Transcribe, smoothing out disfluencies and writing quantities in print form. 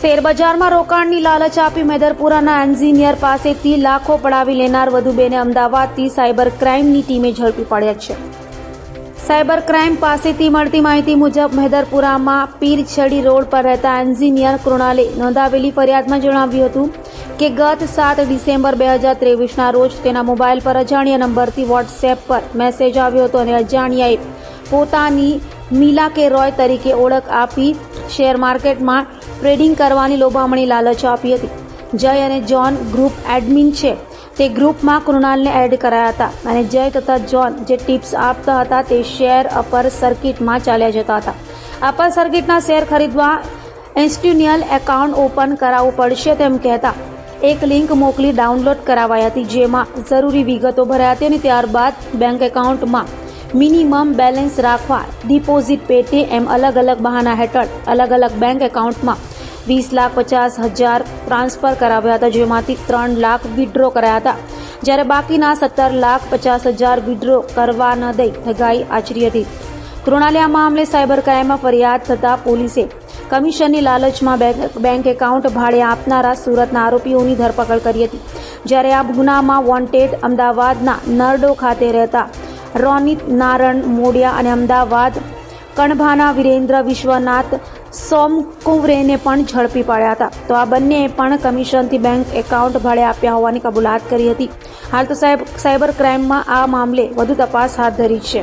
શેરબજારમાં રોકાણની લાલચ આપી મેદરપુરાના એન્જિનિયર પાસેથી લાખો પડાવી લેનાર વધુ બેને અમદાવાદથી સાયબર ક્રાઇમની ટીમે ઝડપી પાડ્યા છે। સાયબર ક્રાઇમ પાસેથી મળતી માહિતી મુજબ મેદરપુરામાં પીરછડી રોડ પર રહેતા એન્જિનિયર કૃણાલે નોંધાવેલી ફરિયાદમાં જણાવ્યું હતું કે ગત 7 ડિસેમ્બર 2023ના રોજ તેના મોબાઈલ પર અજાણ્યા નંબરથી વોટ્સએપ પર મેસેજ આવ્યો હતો અને અજાણ્યાએ પોતાની મીલા કે રોય તરીકે ઓળખ આપી શેર માર્કેટમાં ટ્રેડિંગ કરવાની લોભામણી લાલચ આપી હતી। જય અને જોન ગ્રુપ એડમિન છે તે ગ્રુપમાં કૃણાલને એડ કરાયા હતા અને જય તથા જોન જે ટિપ્સ આપતા હતા તે શેર અપર સર્કિટમાં ચાલ્યા જતા હતા। અપર સર્કિટના શેર ખરીદવા ઇન્સ્ટિટ્યુશનલ એકાઉન્ટ ઓપન કરાવવું પડશે તેમ કહેતા એક લિંક મોકલી ડાઉનલોડ કરાવાઈ હતી જેમાં જરૂરી વિગતો ભરાઈ હતી અને ત્યારબાદ બેંક એકાઉન્ટમાં મિનિમમ બેલેન્સ રાખવા ડિપોઝિટ પેટે એમ અલગ અલગ બહાના હેઠળ અલગ અલગ બેંક એકાઉન્ટમાં 20,50,000 ટ્રાન્સફર કરાવ્યા હતા જેમાંથી 3 લાખ વિડ્રો કરાયા હતા જ્યારે બાકીના 17,50,000 વિડ્રો કરવા ન દઈ ઠગાઈ આચરી હતી। કૃણાલે આ મામલે સાયબર ક્રાઇમમાં ફરિયાદ થતાં પોલીસે કમિશનની લાલચમાં બેંક એકાઉન્ટ ભાડે આપનારા સુરતના આરોપીઓની ધરપકડ કરી હતી જ્યારે આ ગુનામાં વોન્ટેડ અમદાવાદના નરડો ખાતે રહેતા રોનિત નારણ મોડિયા અને અમદાવાદ કણભાના વિરેન્દ્ર વિશ્વનાથ સોમકુંવરેને પણ ઝડપી પાડ્યા હતા। તો આ બંનેએ પણ કમિશનથી બેંક એકાઉન્ટ ભાડે આપ્યા હોવાની કબૂલાત કરી હતી। હાલ તો સાયબર ક્રાઇમમાં આ મામલે વધુ તપાસ હાથ ધરી છે।